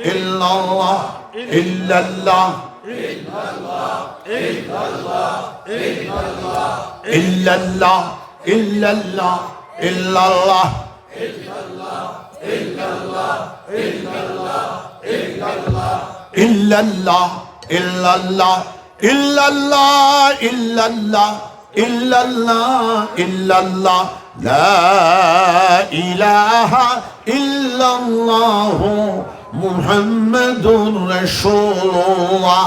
illallah, illallah, illallah, illallah, illallah, illallah, illallah, illallah, illallah, illallah, illallah, la ilaha illallah Muhammadur Rasulullah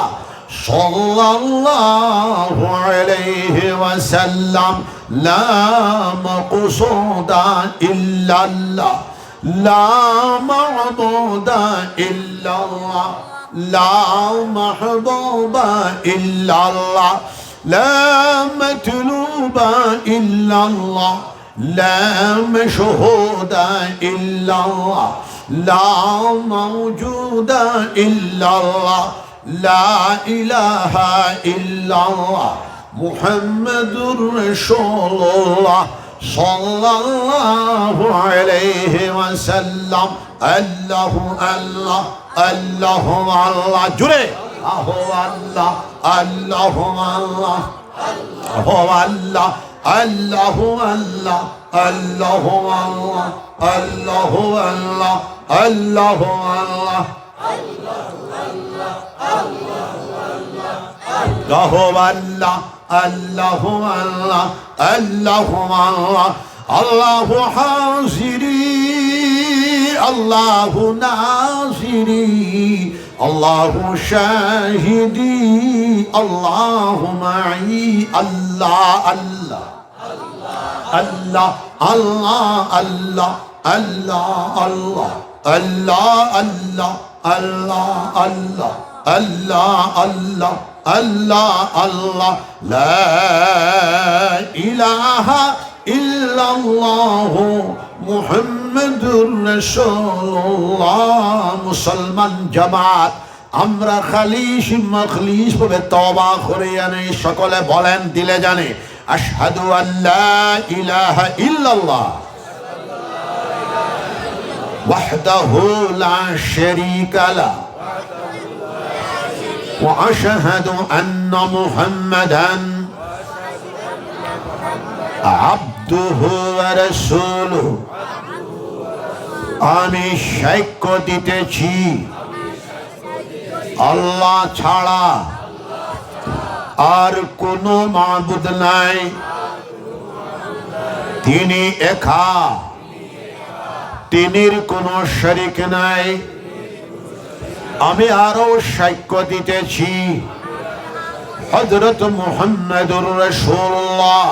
sallallahu alayhi wa sallam, la maqsuda illallah, la ma'buda illallah, la mahbuba illallah, la matluba illallah, la mashhuda illallah, la mawjuda illallah, la ilaha illallah Muhammadur Rasulullah sallallahu alayhi wa sallam. Allahu Allah, Allahu Allah, jure Allahu Allah, Allahu Allah, Allahu Allah, Allahu Allah, Allahu Allah, Allahu Allah, Allahu Allah, Allahu Allah, Allahu Allah, Allahu Allah, Allahu haziri, Allahu naziri, Allahu shahidi, Allahu ma'i, Allah, Allah, Allah, Allah, Allah, Allah, Allah, Allah, Allah, Allah, Allah, Allah, Allah, Allah, Allah, la ilaha illallah Muhammadur Rasulullah. মুসলমান জামাত আমরা খালিশ মখলিস ভাবে তওবা করে জানি, সকলে বলেন দিলে জানে আশহাদু আল্লা ইলাহা ইল্লাল্লাহ ওয়াহদাহু লা শারীকা লাহু ওয়া আশহাদু আন্না মুহাম্মাদান আবদুহু ওয়া রাসূলুহু। আমি সাক্ষ্য দিতেছি আল্লাহ ছাড়া আর কোনো মাবুদ নাই, তিনি একা, তিনির কোনো শরীক নাই। আমি আরো সাক্ষ্য দিতেছি হযরত মুহাম্মদুর রাসূলুল্লাহ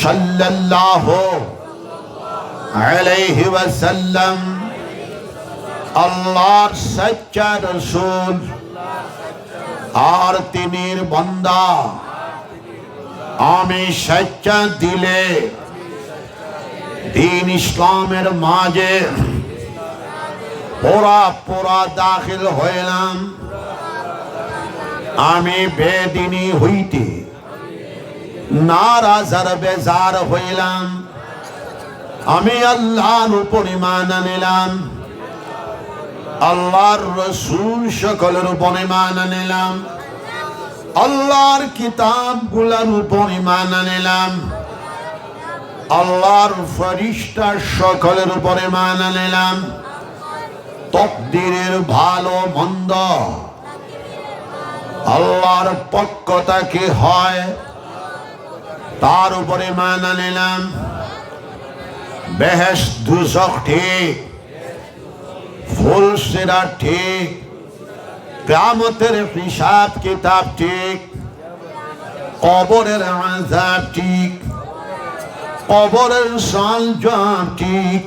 সাল্লাল্লাহু আলাইহি ওয়াসাল্লাম আল্লাহর সচ্চা রাসূল আর তিনির বান্দা। আমি সচ্চা দিলে দ্বীন ইসলামের মাঝে পুরা দাখিল হইলাম। আমি বেদিনী হইতে নারাজ আর বেজার হইলাম। আমি আল্লাহর উপর ঈমান আনিলাম, আল্লাহর রাসূল সকলের উপর ঈমান আনিলাম, আল্লাহর কিতাবগুলোর উপর ঈমান আনিলাম, আল্লাহর ফেরেশতা সকলের উপর ঈমান আনিলাম। তকদিরের ভালো মন্দ আল্লাহর পক্ষ থেকে হয়, তার উপরে ঈমান আনিলাম। বেহেশত দুজখ ঠিক, ফুলসিরাত ঠিক, কিয়ামতের হিসাব কিতাব ঠিক, কবরের আযাব ঠিক, কবরের সওয়াল জবাব ঠিক,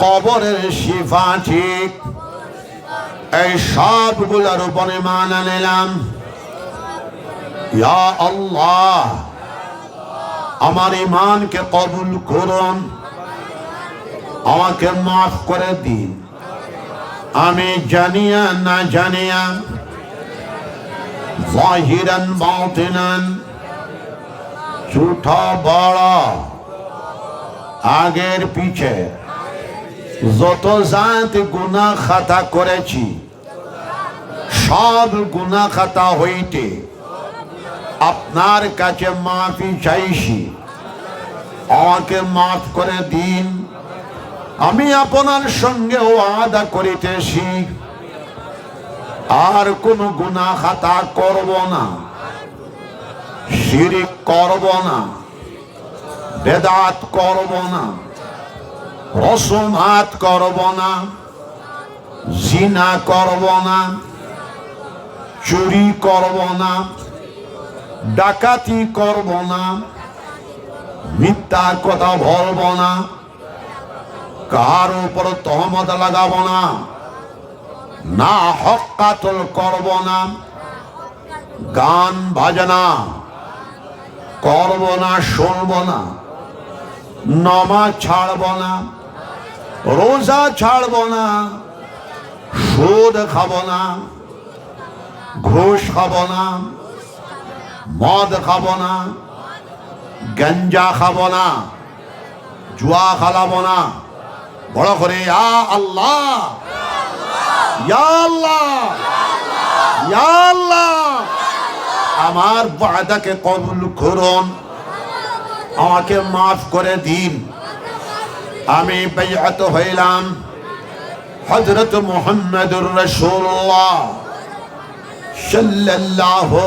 কবরের শিফা ঠিক। এই সবগুলোর উপর ঈমান আনিলাম। ইয়া আল্লাহ, আমার ঈমানকে কবুল করুন, আমাকে মাফ করে দিন। আমি জানিয়া না জানিয়া, যাহিরান বাতিনান, ছোট বড়, আগের পিছে, যত জাত গুনাহ খাতা করেছি সব গুনাহ খাতা হইতে আপনার কাছে মাফি চাইছি, আমাকে মাফ করে দিন। আমি আপনার সঙ্গে ওয়াদা করিতেছি আর কোন গুনাহ খাতা করব না, শিরক করব না, বেদাত করব না, রসমাত করব না, জিনা করব না, চুরি করব না, ডাকাতি করব না, মিথ্যা কথা বলব না, কার উপর তহমত লাগাবো না, না হক কাতল করব না, গান বাজনা করব না, শুনব না, নামাজ ছাড়ব না, রোজা ছাড়ব না, সুদ খাব না, ঘুষ খাব না, মদ খাব না, গঞ্জা খাব না, জুয়া খেলাবো না। বড় করে ইয়া আল্লাহ, ইয়া আল্লাহ, ইয়া আল্লাহ, আমার ওয়াদাকে কবুল করুন, আমাকে মাফ করে দিন। আমি বাইআত হইলাম হযরত মুহাম্মদুর রাসূলুল্লাহ সাল্লাল্লাহু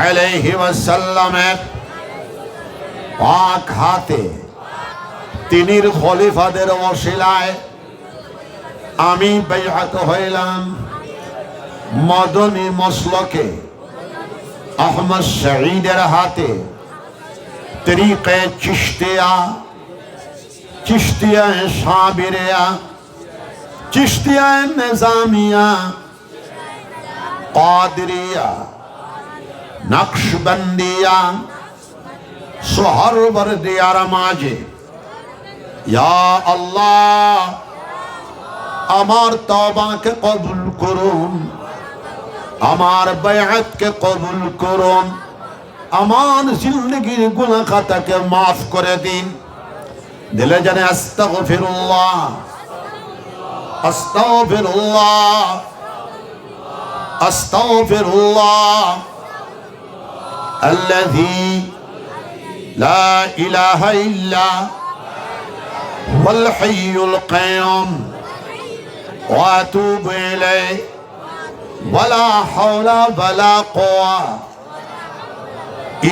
আলাইহি ওয়াসাল্লামের পাক হাতে, তিনির খলিফাদের ওসিলায় আমি বাইআত হইলাম মদনী মসলকে আহমদ শহীদের হাতে, তরিকে চিশতিয়া, চিশতিয়া সাবিরিয়া, চিশতিয়া নিজামিয়া, কাদরিয়া, নকশবন্দিয়া, সোহরবর্দিয়ার মাঝে ইয়া আল্লাহ আমার তওবাকে কবুল করুন, আমার বায়াতকে কবুল করুন, আমার জিন্দেগির গুনাহ খাতাকে মাফ করে দিন। দিলে জানে আস্তাগফিরুল্লাহ, আস্তাগফিরুল্লাহ, আস্তাগফিরুল্লাহ আল্লাযী লা ইলাহা ইল্লা হুয়াল হাইয়ুল কাইয়ুম ওয়া আতুবু ইলাইহি ওয়ালা হাওলা ওয়ালা কুওয়া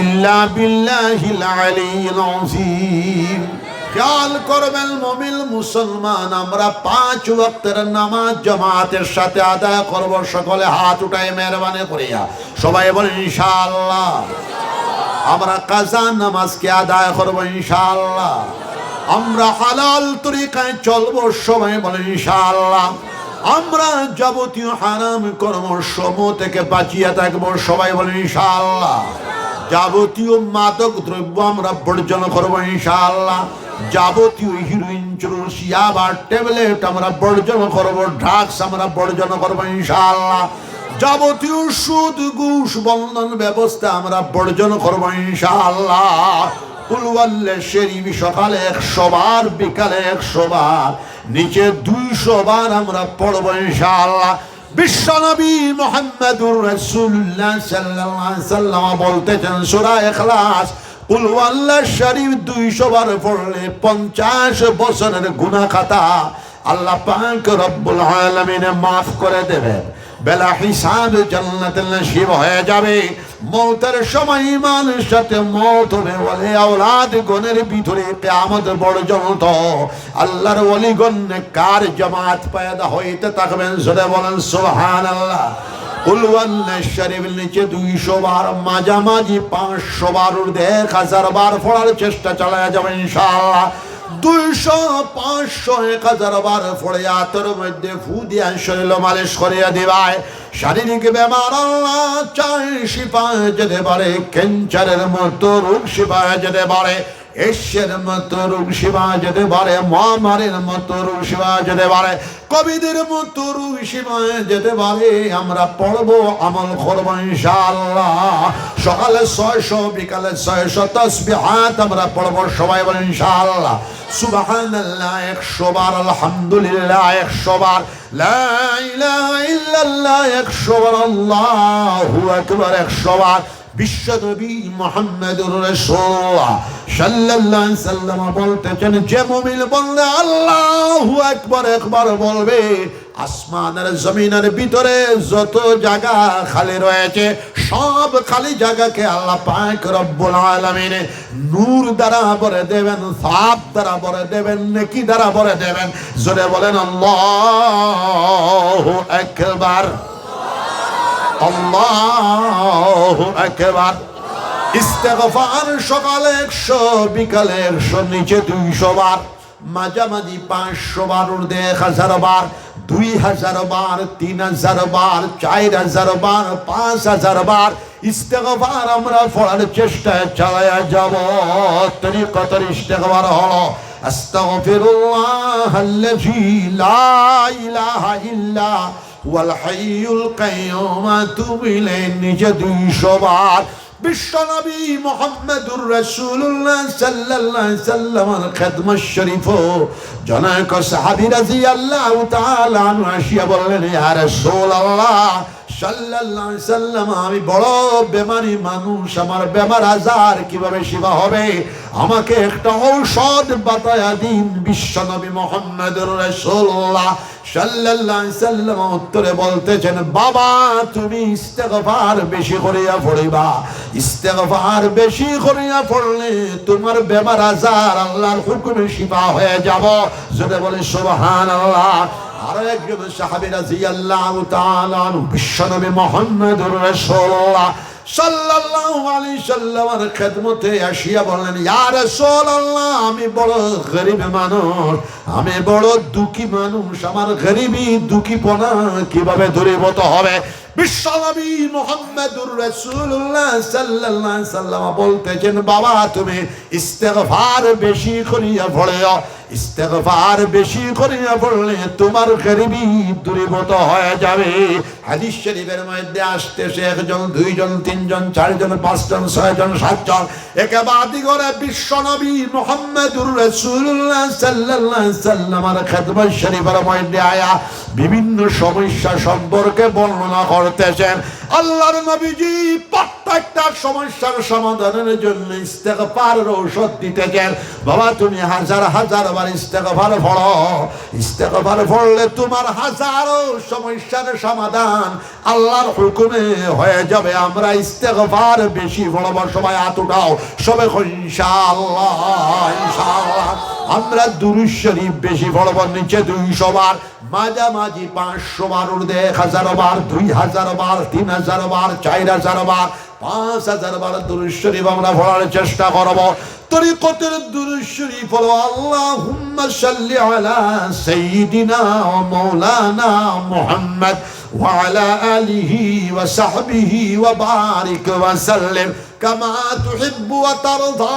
ইল্লা বিল্লাহিল আলিয়্যিল আযীম। খেয়াল করবেন মুমিন মুসলমান, আমরা 5 ওয়াক্তের নামাজ জামাতের সাথে আদায় করব। সকলে হাত উঠায় মেহরবানি করিয়া সবাই বলেন ইনশাআল্লাহ। আমরা কাজা নামাজকে আদায় করব ইনশাআল্লাহ। আমরা হালাল তরিকায় চলবো, সবাই বলেন ইনশাআল্লাহ। আমরা যাবতীয় হারাম কর্ম সমূহ থেকে বাঁচিয়ে থাকবো, সবাই বলেন ইনশাআল্লাহ। যাবতীয় মাদক দ্রব্য আমরা বর্জন করবো ইনশাআল্লাহ। যাবতীয় হিরোইন, চুরুস, ইয়াবা, ট্যাবলেট আমরা বর্জন করবো, ড্রাগস আমরা বর্জন করবো ইনশাআল্লাহ। যাবতীয় সুদ, ঘুষ, বন্ধন ব্যবস্থা আমরা বর্জন করবো ইনশাআল্লাহ। কুল ওয়াল্লাহ শরীফ সকালে 100 বার, বিকালে 100 বার, নিচে 200 বার আমরা পড়বো ইনশাআল্লাহ। বিশ্বনবী মুহাম্মদুর রাসূলুল্লাহ সাল্লাল্লাহু আলাইহি ওয়াসাল্লাম বলতেছেন সূরা ইখলাস কুল ওয়াল্লাহ শরীফ 200 বার পড়লে 50 বছরের গুনাহ খাতা আল্লাহ পাক রব্বুল আলামিন মাফ করে দেবেন। বেলা হিসাব জান্নাতে নসিব হয়ে যাবে। মওতের সময় ইমানের সাথে মওত হবে। ওয়ালি আওলাদ গণের ভিতরে কিয়ামত পর্যন্ত আল্লাহর ওলিগণ নেককার জামাত পয়দা হইতে থাকবেন। জোরে বলেন সুবহানাল্লাহ। কুল ওয়াল্লাহ শরীফ নিচে 200 বার, মাঝামাঝি 500 বার, 1000 বার পড়ার চেষ্টা চালায়া যাবে ইনশাআল্লাহ। 200, 500, 1000 বার পড়ে আতর মধ্যে ফু দিয়া শরীর মালিশ করিয়া দিবায়। শারীরিক বেমার আল্লাহ চাই শিফা যেতে পারে, ক্যান্সারের মতো রোগ শিফা যেতে পারে, এশিয়ার মতো রোগ সেবা যেতে পারে, মহামারীর মতো রোগ সেবা যেতে পারে, কবিদের মতো রোগ সেবা যেতে পারে। আমরা পড়বো, আমল করবো ইনশাআল্লাহ। সকালে 600, বিকালে 600 তাসবিহাত আমরা পড়বো, সবাই বলেন ইনশাআল্লাহ। সুবহানাল্লাহ 100 বার, আলহামদুলিল্লাহ 100 বার, লা ইলাহা ইল্লাল্লাহ 100 বার, আল্লাহু আকবার 100 বার। বিশ্বনবী মুহাম্মদুর রাসূলুল্লাহ সাল্লাল্লাহু আলাইহি সাল্লাম বলতেছেন, যে মুমিন বললে আল্লাহু আকবার একবার বলবে, আসমানের জমিনের ভিতরে যত জায়গা খালি রয়েছে সব খালি জায়গাকে আল্লাহ পাক রব্বুল আলামিন নূর দ্বারা ভরে দেবেন, সওয়াব দ্বারা ভরে দেবেন, নেকি দ্বারা ভরে দেবেন। জোরে বলেন আল্লাহু আকবার, আল্লাহু আকবার। ইস্তেগফার সকালে 100, বিকালে 100, নিচে 200 বার, মাঝামাঝি 500 বার, ঊর্ধ্বে 1000 বার, 2000 বার, 3000 বার, 4000 বার, 5000 বার ইস্তেগফার আমরা পড়ার চেষ্টায় চালায়া যাব। তরিকতের ইস্তেগফার হলো আস্তাগফিরুল্লাহাল্লাযী লা ইলাহা ইল্লা ওয়াল হাইয়ুল কাইয়্যুম আতুবু ইলাইহি, নিচে 200 বার। বিশ্বনবী মুহাম্মদুর রাসূলুল্লাহ সাল্লাল্লাহু আলাইহি সাল্লামের খিদমত শরীফ জনৈক সাহাবী রাদিয়াল্লাহু তাআলা আনহু আসিয়া বললেন, ইয়া রাসূলুল্লাহ সাল্লাল্লাহু আলাইহি সাল্লাম, আমি বড় বেমারি মানুষ, আমার বেমার আজার কিভাবে সেবা হবে, আমাকে একটা ঔষধ বাতায়া দিন। বিশ্বনবী মুহাম্মদুর রাসূলুল্লাহ সাল্লাল্লাহু আলাইহি সাল্লাম উত্তরে বলতেছেন, বাবা তুমি ইস্তেগফার বেশি করিয়া পড়িবা, ইস্তেগফার বেশি করিয়া পড়লে তোমার বেমার আজার আল্লাহর হুকুমে শিফা হয়ে যাব। জোরে বলে সুবহানাল্লাহ। আরো একজন সাহাবী রাদিয়াল্লাহু তাআলা আনহু বিশ্বনবী মুহাম্মদুর রাসূলুল্লাহ সাল্লাল্লাহু আলাইহি সাল্লামের খিদমতে আসিয়া বললেন, ইয়া রাসূলুল্লাহ আমি বড় গরীব মানুষ, আমি বড় দুঃখী মানুষ, আমার গরীবী দুঃখীপনা কিভাবে দূরীভূত হবে। বিশ্বনবী মুহাম্মদুর রাসূলুল্লাহ সাল্লাল্লাহু আলাইহি সাল্লাম বলতেছেন, বাবা তুমি ইস্তেগফার বেশি করিয়া পড়ো, ইস্তেগফার বেশি করিয়া পড়লে তোমার গরীবী দূরীভূত হয়ে যাবে। হাদিস শরীফের মধ্যে আসতেছে, একজন, দুইজন, তিনজন, চারজন, পাঁচজন, ছয়জন, সাতজন, একেবারে করে বিশ্বনবী মুহাম্মদুর রাসূলুল্লাহ সাল্লাল্লাহু আলাইহি সাল্লামের খিদমত শরীফের মধ্যে আয়া বিভিন্ন সমস্যা সম্পর্কে বর্ণনা করতেছেন। আল্লাহর নবীজি প্রত্যেকটা সমস্যার সমাধানের জন্য ইস্তেগফারের ঔষধ দিতেছেন। বাবা তুমি হাজার হাজার বার ইস্তেগফার পড়ো, ইস্তেগফার পড়লে তোমার হাজারো সমস্যার সমাধান আল্লাহর হুকুমে হয়ে যাবে। আমরা ইস্তেগফার বেশি পড়ব, সবাই হাত উঠাও, সবাই ইনশাআল্লাহ, ইনশাআল্লাহ। আমরা দুরূদ শরীফ বেশি পড়ব, নিচে 200 বার, মাঝামাঝি 500 বার, ঊর্ধ্বে 1000 বার, 2000 বার, 3000 বার, 4000 বার, 5000 বার দুরূদ শরীফ আমরা পড়ার চেষ্টা করব। তরিকতের দুরূদ শরীফ হলো আল্লাহুম্মা সাল্লি আলা সাইয়্যিদিনা ওয়া মাওলানা মুহাম্মদ ওয়া আলা আলিহি ওয়া সাহবিহি ওয়া বারিক ওয়া সাল্লিম কামা তুহিব্বু ওয়া তারদা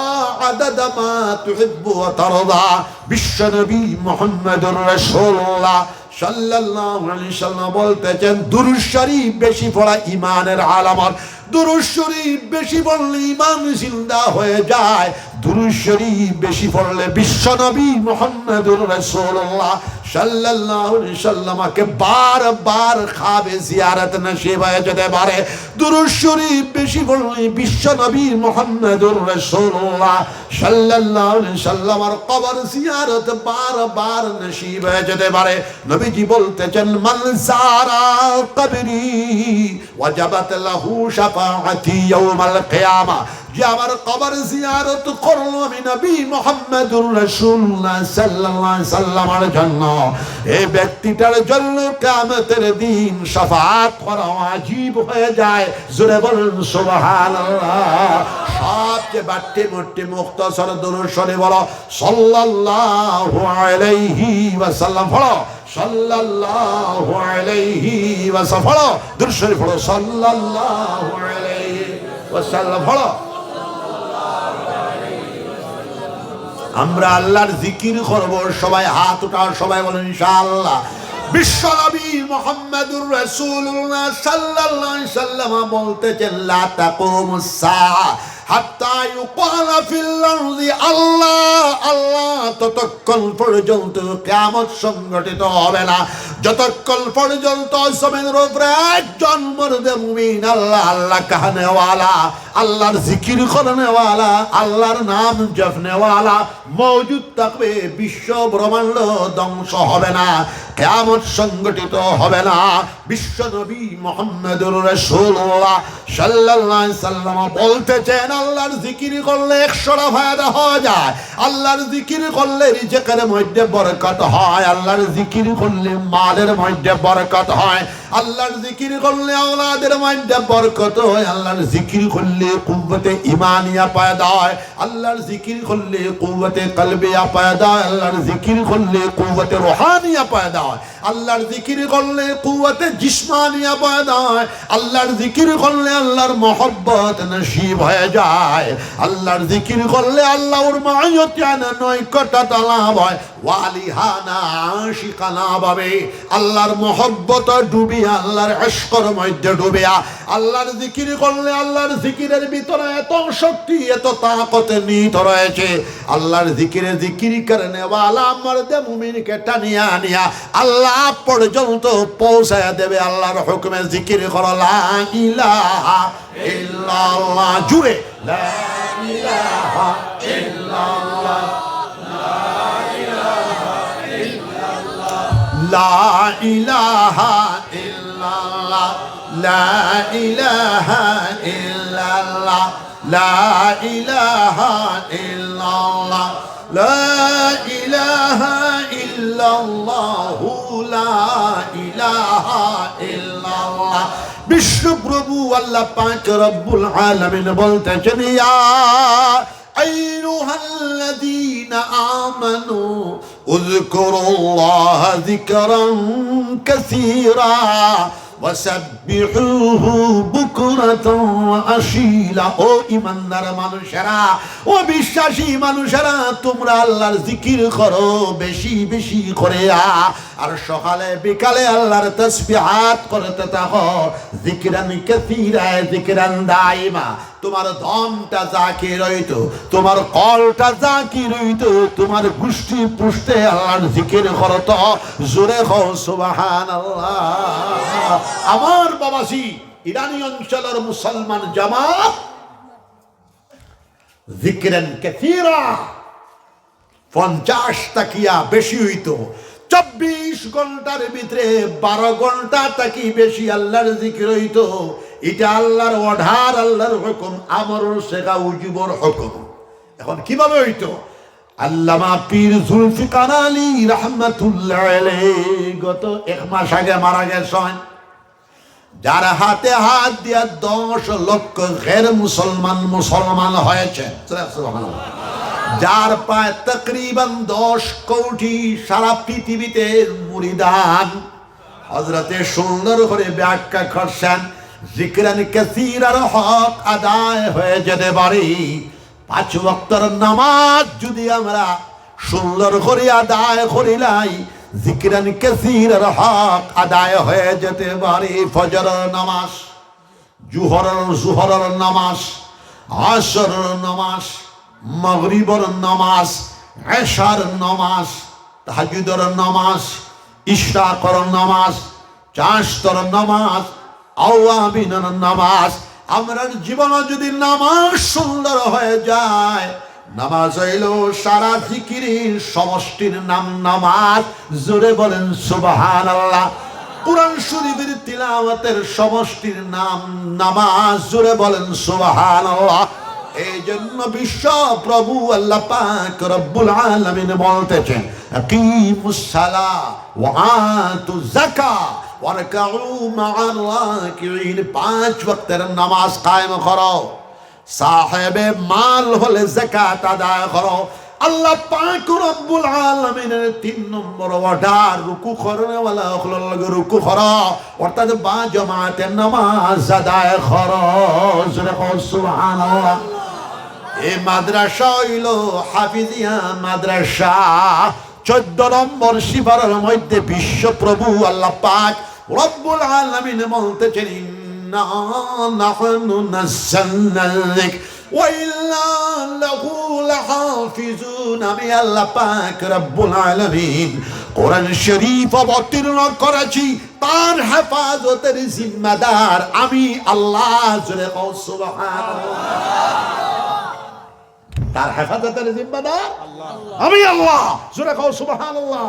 আদাদা মা তুহিব্বু ওয়া তারদা। বিশ্বনবী মুহাম্মদুর রাসূলুল্লাহ সাল্লাল্লাহু আলাইহি সাল্লাম বলতেছেন, দুরূদ শরীফ বেশি পড়া ঈমানের আলামত। দুরূদ শরীফ বেশি পড়লে ঈমান জিন্দা হয়ে যায়। দুরূদ শরীফ বেশি পড়লে বিশ্বনবী মুহাম্মদুর রাসূলুল্লাহ সাল্লাল্লাহু আলাইহি সাল্লামকে বারবার খাবে জিয়ারত নসিব হয়ে যেতে পারে। দুরূদ শরীফ বেশি পড়লে বিশ্বনবী মুহাম্মদুর রাসূলুল্লাহ সাল্লাল্লাহু আলাইহি সাল্লামের কবর জিয়ারত বারবার নসিব হয়ে যেতে পারে। নবীজি বলতেছেন, মান যারা কবরি ওয়াজাবাত লাহু শাফাআতি ইয়াউমাল কিয়ামা, যে আমার কবর জিয়ারত করলো আমি নবী মুহাম্মদুর রাসূলুল্লাহ সাল্লাল্লাহু আলাইহি সাল্লামের জন্য, এই ব্যক্তিটার জন্য কিয়ামতের দিন শাফাআত করা ওয়াজিব হয়ে যায়। জোরে বলুন সুবহানাল্লাহ। সবচেয়ে বাড়তি মোটি মুখতাসর দুরূদ শরীফ বলো সাল্লাল্লাহু আলাইহি ওয়াসাল্লাম, পড়ো সাল্লাল্লাহু আলাইহি ওয়াসাল্লাম, পড়ো দুরূদ শরীফ, পড়ো সাল্লাল্লাহু আলাইহি ওয়াসাল্লাম, পড়ো আমরা আল্লাহর জিকির করব। সবাই হাত উঠাও, সবাই বলেন ইনশাআল্লাহ। বিশ্বনবী মুহাম্মদুর রাসূলুল্লাহ সাল্লাল্লাহু আলাইহি সাল্লাম বলতেছেন, লা তাকুমুস সাআ হাত্তা ইউকালা ফিল আরদি আল্লাহ আল্লাহ, ততক্ষণ পর্যন্ত কিয়ামত সংঘটিত হবে না যতক্ষণ পর্যন্ত জমিনের উপরে একজন মুর্দে মুমিন আল্লাহ আল্লাহ কাহনেওয়ালা, আল্লাহর জিকির করনেওয়ালা, আল্লাহর নাম জপনেওয়ালা মওজুদ থাকবে। বিশ্ব ব্রহ্মাণ্ড ধ্বংস হবে না, কিয়ামত সংঘটিত হবে না। বিশ্ব নবী মুহাম্মদুর রাসূলুল্লাহ সাল্লাল্লাহু আলাইহি সাল্লাম বলতেছেন, আল্লাহর জিকির করলে 100টা ফায়দা হয়ে যায়। আল্লাহর জিকির করলে রিজেকের মধ্যে বরকত হয়, আল্লাহর জিকির করলে মালের মধ্যে বরকত হয়, আল্লাহর জিকির করলে আওলাদের মধ্যে বরকত হয়, আল্লাহর জিকির করলে কুওয়াতে ঈমানিয়া পয়দা হয়, আল্লাহর জিকির করলে কুওয়াতে কলবিয়া পয়দা হয়, আল্লাহর জিকির করলে কুওয়াতে রুহানিয়া পয়দা হয়, আল্লাহর জিকির করলে কুওয়াতে জিসমানিয়া পয়দা হয়, আল্লাহর জিকির করলে আল্লাহর মহব্বত নসিব হয়ে যায়, আল্লাহর জিকির করলে আল্লাহর মায়াতিয়ানা নৈকট্যতা লাভ হয়, ওয়ালিহানা আশিকানা ভাবে আল্লাহর মহব্বত ডুবিয়া, আল্লাহর ইশকের মধ্যে ডুবিয়া আল্লাহর জিকির করলে, আল্লাহর জিকিরের ভিতরে এত শক্তি এত তাকত নিহিত রয়েছে। আল্লাহর জিকিরে জিকির করনে ওয়ালা মর্দে মুমিনকে টানিয়া আনিয়া আল্লাহ পর্যন্ত পৌঁছায়া দেবে। আল্লাহর হুকুমে জিকির করো, লা ইলাহা ইল্লাল্লাহ, জুড়ে লা ইলাহা ইল্লাল্লাহ, লা ইলাহা ইল্লাল্লাহ, লা ইলাহা ইল্লাল্লাহ, লা ইলাহা ইল্লাল্লাহ, লা ইলাহা ইল্লাল্লাহ, লা ইলাহা ইল্লাল্লাহ। বিশ্বপ্রভু আল্লাহ পাক রব্বুল আলামিন বলতেছেন, ইয়া আইয়ুহাল্লাযীনা আমানু উযকুরুল্লাহা যিকরান কাসীরা ওয়াসাব্বিহুহু বুকরাতান ওয়া আশীলা। ও ঈমানদার মানুষেরা, ও বিশ্বাসী মানুষেরা, তোমরা আল্লাহর জিকির করো বেশি বেশি করে, আর সকালে বিকালে আল্লাহর তাসবিহাত করতে থাকো, যিকরান কাসীরা যিকরান দাইমা। তোমার ধনটা জাকির হইতো, তোমার কলটা জাকির হইতো, তোমার গোষ্ঠী পুষ্টে আল্লাহর জিকির করো তো জোরে হও সুবহানাল্লাহ। আমার বাবাজি, ইরানি অঞ্চলের মুসলমান জামাত যিকরান কাসীরা 50 টাকিয়া বেশি হইতো। 24 ঘন্টার ভিতরে 12 ঘন্টা তাকি বেশি আল্লাহর জিকির হইতো। এটা আল্লাহর অর্ডার, আল্লাহর হুকুম, আমরুল শেখা উজিবর হুকুম। এখন কিভাবে হইতো? আল্লামা পীর জুলফিকার আলী রাহমাতুল্লাহ আলাইহি গত 1 মাস আগে মারা গেছেন। যার হাতে হাত দিয়া 10 লক্ষ গैर মুসলমান হয়েছে, সুবহানাল্লাহ। যার পায় তকরিবান 10 কোটি সারা পৃথিবীতে মুরিদান। হযরতে সুন্দর করে ব্যাখ্যা করছেন, যিকরান কাসীরার হক আদায় হয়ে যেতে পারি। 5 ওয়াক্তের নামাজ যদি আমরা সুন্দর করে আদায় করিলাই, যিকরান কাসীরার হক আদায় হয়ে যেতে পারে। ফজরের নামাজ, জোহরের নামাজ, আসরের নামাজ, মাগরিবের নামাজ, এশার নামাজ, তাহাজ্জুদের নামাজ, ইশরাকের নামাজ, চাশতের নামাজ, আওয়াবিনের নামাজ। আমরা জীবনে যদি নামাজ সুন্দর হয়ে যায়, নামাজ হইল সারা জিকিরের সমষ্টির নাম নামাজ। জোরে বলেন সুবহানাল্লাহ। কুরআন শরীফের তিলাওয়াতের সমষ্টির নাম নামাজ। জোরে বলেন সুবহানাল্লাহ। এই জন্য বিশ্ব প্রভু আল্লাহ পাক রব্বুল আলামিন বলতেছেন, আকিমুস সালাহ ওয়া আতুজ যাকাত ওয়ারকাউ মা'আর রাকিঈন। 5 ওয়াক্তের নামাজ কায়েম করো, সাহেবে মাল হলে যাকাত আদায় করো। আল্লাহ পাক রব্বুল আলামিনের 3 নম্বর অর্ডার, রুকু করনে ওয়ালা হল রুকু করো, অর্থাৎ বা জামাতে নামাজ আদায় করো। সুবহানাল্লাহ। এই মাদ্রাসা হইল হাফিজিয়া মাদ্রাসা। 14 নম্বর সিফারের মধ্যে বিশ্বপ্রভু আল্লাহ পাক রব্বুল আলামিন বলতেছেন, ইন্না নাহনু নাযালনা যিকর ওয়া ইন্না লাহু লাহাফিজুন। আমি আল্লাহ পাক রব্বুল আলামিন কোরআন শরীফ অবতীর্ণ করেছি, তার হেফাজতের জিম্মাদার আমি আল্লাহ। জোরে কও সুবহানাল্লাহ। তার হেফাজতের জিম্মাদার আমি আল্লাহ। জোরে কও সুবহানাল্লাহ।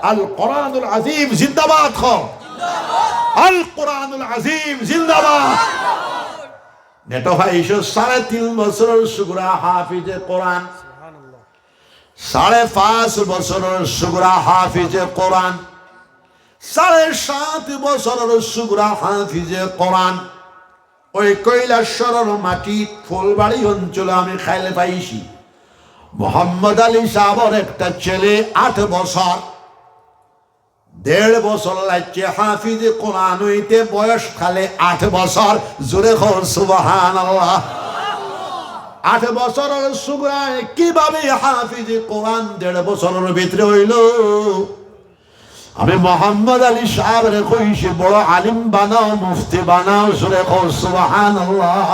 আল কোরআনুল আযীম জিন্দাবাদ। কও আল কোরআনুল আযীম জিন্দাবাদ। নেটো ভাইশো 3.5 বছরের সুগরা হাফিজে কোরআন, 5.5 বছরের সুগরা হাফিজে কোরআন, 7.5 বছরের সুগরা হাফিজে কোরআন। ওই কৈলাসরের মাটি ফুলবাড়ি অঞ্চলে আমি খাইলে পাইছি। মোহাম্মদ আলী সাহেবের একটা ছেলে 8 বছর, 1.5 বছর লাগছে হাফিজে কোরআন হইতে, বয়স খালে 8 বছর। জোরে কও সুবহানাল্লাহ। 8 বছরের সুগরায় কিভাবে হাফিজে কোরআন 1.5 বছরের ভিতরে হইল? আমি মোহাম্মদ আলী সাহেবের কইছি, বড় আলিম বানাও, মুফতি বানাও। জোরে কও সুবহানাল্লাহ।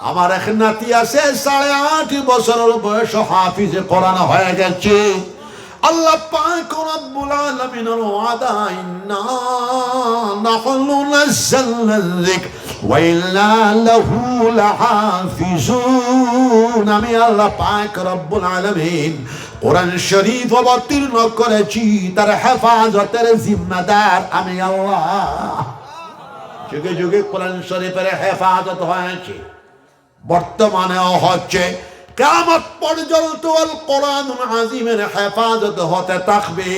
আমার এক নাতি আছে 8.5 বছরের বয়স, হাফিজে কোরআন হয়ে গেছে। আল্লাহ পাক রব্বুল আলামিনের ওয়াদা, ইন্না নাহনু নাযালনা যিকর ওয়া ইন্না লাহু লাহাফিজুন। আমি আল্লাহ পাক রব্বুল আলামিন কোরআন শরীফ অবতীর্ণ করেছি, তার হেফাজতের জিম্মাদার আমি আল্লাহ। যুগে যুগে কোরআন শরীফের হেফাজত হয়েছে, বর্তমানেও হচ্ছে। কিয়ামত পর্যন্ত আল কোরআনুল আযীমের হেফাজত হতে থাকবে।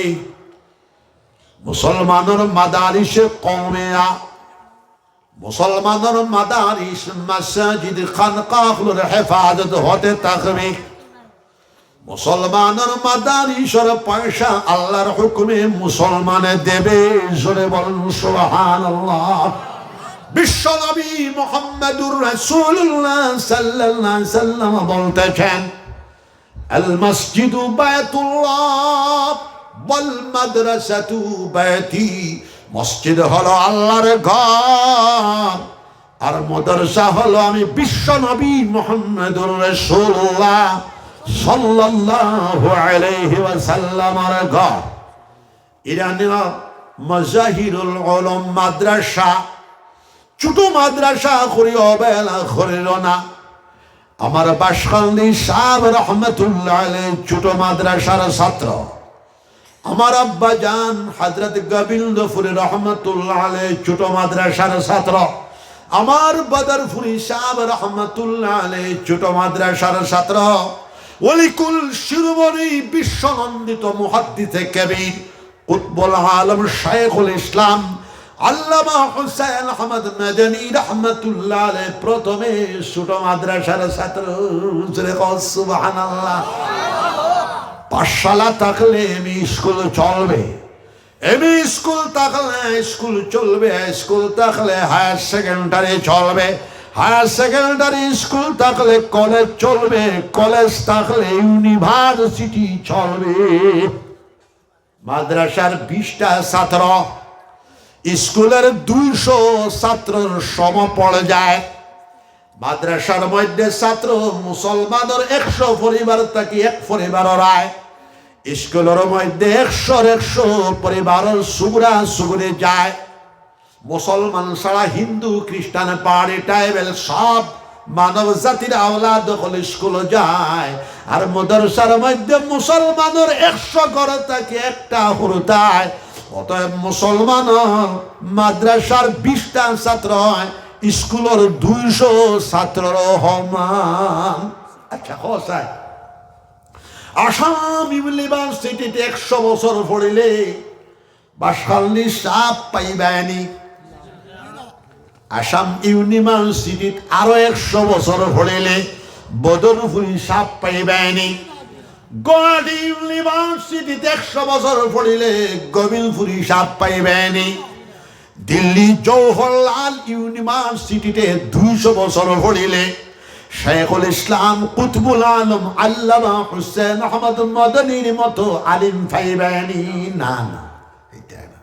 মুসলমানের মাদারিসে কওমিয়া, মুসলমানের মাদারিস মাসাজিদ খানকাগুলোর হেফাজত হতে থাকবে। মুসলমানের মাদারিসের পয়সা আল্লাহর হুকুমে মুসলমানে দেবে। জোরে বলুন সুবহানাল্লাহ। বিশ্বনবী মুহাম্মদুর রাসূলুল্লাহ সাল্লাল্লাহু আলাইহি সাল্লাম বলতেছেন, আল মসজিদু বাইতুল্লাহ ওয়াল মাদ্রাসাতু বাইতি। মসজিদ হলো আল্লাহর ঘর, আর মাদ্রাসা হলো আমি বিশ্বনবী মুহাম্মদুর রাসূলুল্লাহ সাল্লাল্লাহু আলাইহি ওয়াসাল্লামের ঘর। ইরানের মাজাহিরুল উলুম মাদ্রাসা, ছোট মাদ্রাসা করি অবহেলা করিল না। আমার বাসখালী সাহেব রহমতুল্লাহ আলাইহি ছোট মাদ্রাসার ছাত্র। আমার আব্বা জান হযরত গোবিন্দপুরী রহমতুল্লাহ আলাইহি ছোট মাদ্রাসার ছাত্র। আমার বদরপুরী সাহেব রহমতুল্লাহ আলাইহি ছোট মাদ্রাসার ছাত্র। ওলিকুল শিরোমণি বিশ্বনন্দিত মুহাদ্দিসে কবির কুতবুল আলম শাইখুল ইসলাম আল্লামা হুসাইন আহমদ মাদানী রাহমাতুল্লাহ আলাইহি প্রথমে ছোট মাদ্রাসার ছাত্র। জোরে কও সুবহানাল্লাহ। পাঠশালা থাকলে এমই স্কুল চলবে, এমই স্কুল থাকলে স্কুল চলবে, স্কুল থাকলে হায়ার সেকেন্ডারি চলবে, হায়ার সেকেন্ডারি স্কুল থাকলে কলেজ চলবে, কলেজ থাকলে ইউনিভার্সিটি চলবে। মাদ্রাসার 20টা ছাত্র, স্কুলের 200 ছাত্রের সম পড়ে যায়। মাদ্রাসার মধ্যে ছাত্র মুসলমানের 100 পরিবার থেকে 1 পরিবার রায়। স্কুলের মধ্যে 100 পরিবারের সুগরা সুগরে যায়। মুসলমান ছাড়া হিন্দু খ্রিস্টান পাহাড়ি ট্রাইবেল সব মানব জাতির আওলাদ হলে স্কুলে যায়। আর মাদ্রাসার মধ্যে মুসলমানের 100 ঘর থেকে 1টা হুরতায়। অতএব মুসলমান মাদ্রাসার 20টা ছাত্র হয়, স্কুলের 200 ছাত্রর সমান। আচ্ছা হোসাই, আসাম ইউনিভার্সিটিতে 100 বছর পড়িলে বাসখালী সাপ পাইবানি। আসাম ইউনিভার্সিটিত আরো 100 বছর পড়িলে বদরপুরি সাপ পাইবানি। গুয়াহাটি ইউনিভার্সিটিতে 100 বছর পড়িলে গোবিন্দপুরি সাপ পাইবানি। দিল্লি জওহরলাল ইউনিভার্সিটিতে 200 বছর পড়িলে শেখুল ইসলাম কুতুবুল আলম আল্লামা হুসেন আহমদ মদনীর মতো আলিম ফাইবানি না না, এটা না।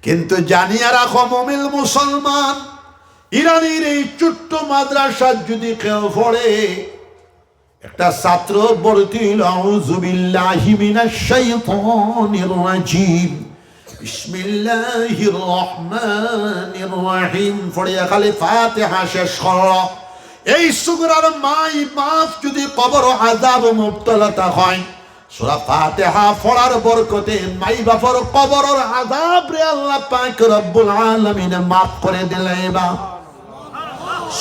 কিন্তু জানিয়ে রাখো মুমিন মুসলমান, ইরানের এই ছোট্ট মাদ্রাসা যদি কেউ পড়ে, একটা ছাত্র ভর্তি হইল আউযু বিল্লাহি মিনাশ শাইতানির রাজিম বিসমিল্লাহির রহমানির রহিম পড়িয়া খালি ফাতিহা শেষ করো। এই সূরার মাই বাপ যদি কবর আযাব মুবতালা হয়, সূরা ফাতিহা পড়ার বরকতে মাই বাপর কবরের আযাব রে আল্লাহ পাক রব্বুল আলামিন মাফ করে দিলেন।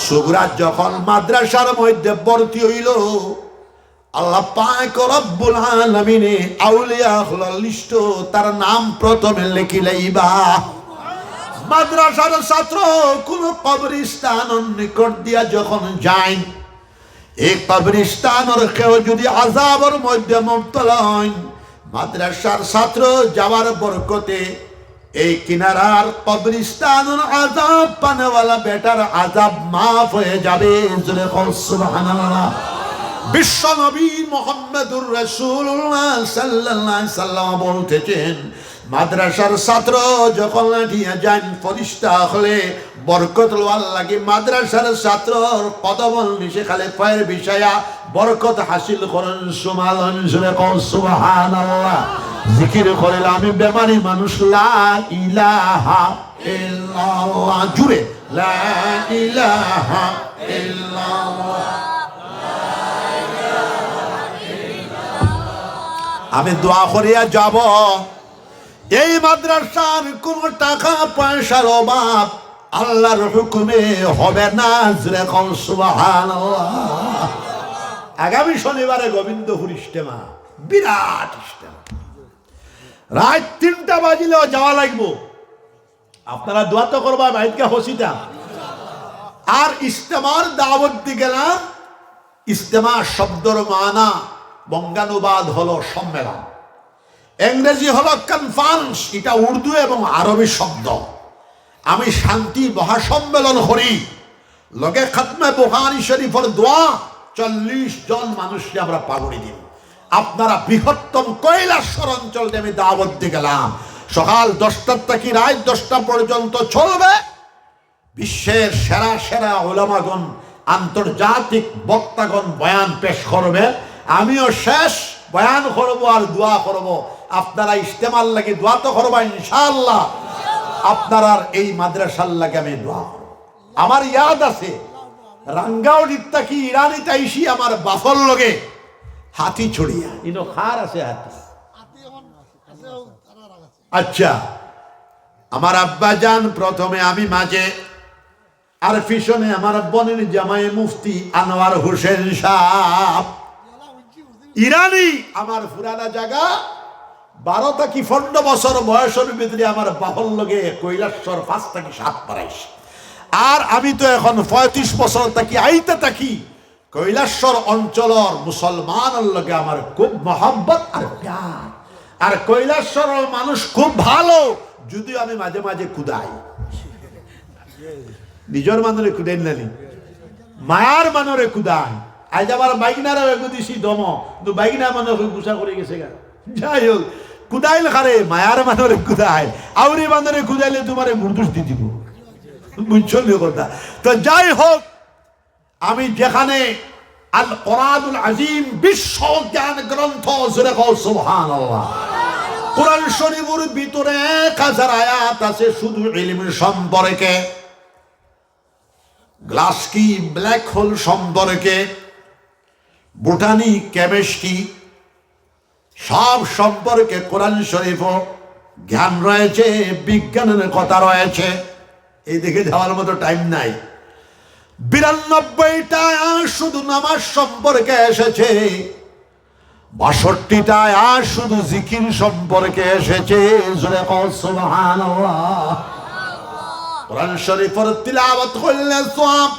সুগরাত যখন মাদ্রাসার মধ্যে ভর্তি হইল, আল্লাহ পাক রব্বুল আলামিন আউলিয়া হল লিস্ট তার নাম প্রথমে লিখিলেইবা। মাদ্রাসার ছাত্র কোন কবরস্থানের নিকট দিয়া যখন যায়, এই কবরস্থানের কেউ যদি আযাবের মধ্যে মুবতলা হয়, মাদ্রাসার ছাত্র যাওয়ার বরকতে এই কিনারার কবরস্থানের আযাব পানেওয়ালা বেটার আযাব মাফ হয়ে যাবে। সুবহানাল্লাহ। বিশ্ব নবী মুহাম্মদুর রাসূলুল্লাহ সাল্লাল্লাহু আলাইহি সাল্লাম বলতেছেন, মাদ্রাসার ছাত্র যখন লাঠিয়া যান ফরিস্তা হলে বরকত লওয়ার লাগে মাদ্রাসার ছাত্রর কদমল নিচে খালে পায়ের বিছায়া বরকত হাসিল করেন। সুবহানাল্লাহ। জিকির করিল আমি বেমারি মানুষ, লা ইলাহা ইল্লাল্লাহ, জুড়ে লা ইলাহা ইল্লাল্লাহ। আমি দোয়া করিয়া যাব, এই মাদ্রাসার কোন টাকা পয়সার অভাব আল্লাহর হুকুমে হবে না। সুবহানাল্লাহ। আগামী শনিবারে গোবিন্দপুর ইজতেমা, বিরাট ইজতেমা, রাত 3টা বাজিলেও যাওয়া লাগবো। আপনারা দোয়া তো করবা বাইতকে হসিতা। আর ইজতেমার দাওয়াত দি গেলাম। ইজতেমা শব্দর মানা বঙ্গানুবাদ হলো সম্মেলন, ইংরেজি হলো কনফারেন্স, এটা উর্দু এবং আরবি শব্দ। আমি শান্তি মহাসম্মেলন করি, লগে খাতমে বুখারী শরীফের দোয়া 40 জন মানুষকে আমরা পাগড়ি দিন। আপনারা বৃহত্তম কৈলাসর অঞ্চলে আমি দাওয়াত দিয়ে গেলাম। সকাল 10টার থেকে রাত 10টা পর্যন্ত চলবে। বিশ্বের সেরা সেরা উলামাগণ, আন্তর্জাতিক বক্তাগণ বয়ান পেশ করবে। আমিও শেষ বয়ান করবো আর দোয়া করবো। আপনারা ইজতেমার লাগে দোয়া তো করবা ইনশাআল্লাহ। আপনারা এই মাদ্রাসার লাগে আমি দোয়া করব। আমার ইয়াদ আছে রাঙ্গাউড়ির থাকি ইরানি তাইসি আমার বাফর লগে হাতি ছড়িয়া ইনো খার আছে হাতি। আচ্ছা, আমার আব্বা জান প্রথমে, আমি মাঝে, আর পিছনে আমার বোনের জামাই মুফতি আনোয়ার হোসেন সাহেব ইরানি। আমার পুরানা জায়গা 12 থেকে 15 বছর বয়সের ভিতরে আমার বাপর লগে কৈলাসর 5 থেকে 7 পারাইছি। আর আমি তো এখন 35 বছর থাকি আইতে থাকি। কৈলাসর অঞ্চলের মুসলমানের লগে আমার খুব মহব্বত আর প্যার। আর কৈলাসরের মানুষ খুব ভালো, যদিও আমি মাঝে মাঝে কুদাই। নিজের মানুরে কুদাই নানি, মায়ার মানুরে কুদাই। আজ আমার বাইকনারা এগো দিছি দম, কিন্তু বাইকনা মানুষ গুছা করে গেছে গা। যাই হোক, কুদাইল খারে মায়ার মানুরে কুদাই, আউরি মানুরে কুদাইলে তোমারে মুরদুস দি দিব, বুঝছো কথা। তো যাই হোক, আমি যেখানে আল কোরআনুল আজিম বিশ্ব জ্ঞান গ্রন্থ, সুবহানাল্লাহ, কোরআন শরীফের ভিতরে 1000 আয়াত আছে শুধু ইলম সম্পর্কে, গ্লাস কি, ব্ল্যাক হোল সম্পর্কে, বোটানি, কেমিস্ট্রি, সব সম্পর্কে কোরআন শরীফ জ্ঞান রয়েছে, বিজ্ঞানের কথা রয়েছে। এই দিকে যাওয়ার মতো টাইম নাই। 92টা আয়াত শুধু নামাজ সম্পর্কে এসেছে, 62টা আয়াত শুধু জিকির সম্পর্কে এসেছে। সুবহানাল্লাহ। কোরআন শরীফের তিলাওয়াত করলে সওয়াব,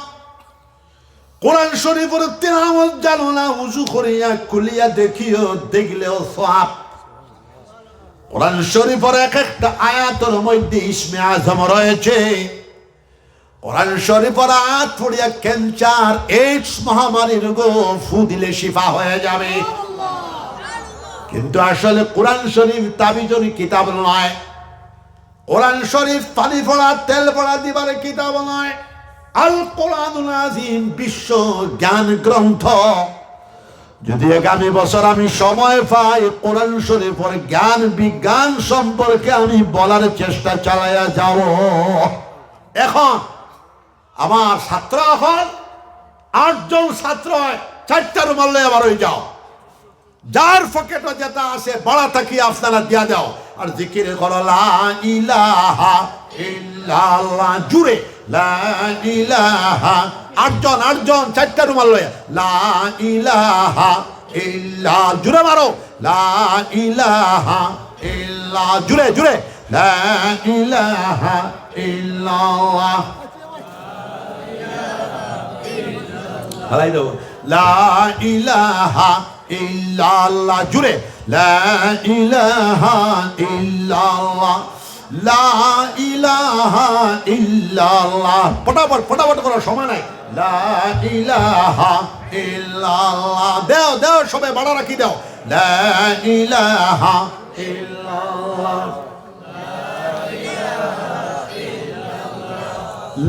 কোরআন শরীফের তিলাওয়াত জানো না, ওযু করিয়া কুলিয়া দেখিও, দেখলেও সওয়াব। কোরআন শরীফের এক একটা আয়াতের মধ্যে ইসমে আযম রয়েছে। কোরআন শরীফের আয়াত পড়িয়া ক্যান্সার এইডস মহামারীর রোগ ফু দিলে শিফা হয়ে যাবে। কিন্তু আসলে কোরআন শরীফ তাবিজের কিতাব নয়, কোরআন শরীফ পানি পড়া তেল পড়া দিবার কিতাব নয়। আল কোরআনুল আযীম বিশ্ব জ্ঞান গ্রন্থ। যদি আগামী বছর আমি সময় পাই, কোরআন শরীফের জ্ঞান বিজ্ঞান সম্পর্কে আমি বলার চেষ্টা চালাইয়া যাব। এখন আমার ছাত্র, এখন 8 জন ছাত্র, 4টা রুমাল লয়ে আবার হয়ে যাও, যার পকেটে যেটা আছে বড়া থাকি আপনারা দিয়া দাও, আর জিকির করো লা ইলাহা ইল্লাল্লাহ, জুড়ে লা ইলাহা। 8 জন 4টা রুমাল লয়ে লা ইলাহা ইল্লা, জুড়ে মারো লা ইলাহা ইল্লা, জুড়ে জুড়ে লা ইলাহা ইল্লাল্লাহ। হালাই দাও লা ইলাহা ইল্লাল্লাহ, জুড়ে লা ইলাহা ইল্লাল্লাহ, লা ইলাহা ইল্লাল্লাহ। ফটাফট ফটাফট করো, সময় নাই। লা ইলাহা ইল্লাল্লাহ, দাও দাও সবাই বাড়া রাখি দাও। লা ইলাহা ইল্লাল্লাহ,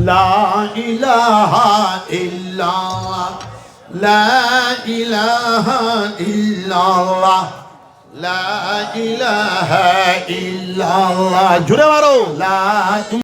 লা ইলাহা ইল্লাল্লাহ, লা ইলাহা ইল্লাল্লাহ, লা ইলাহা ইল্লাল্লাহ, জুড়ে মারো লা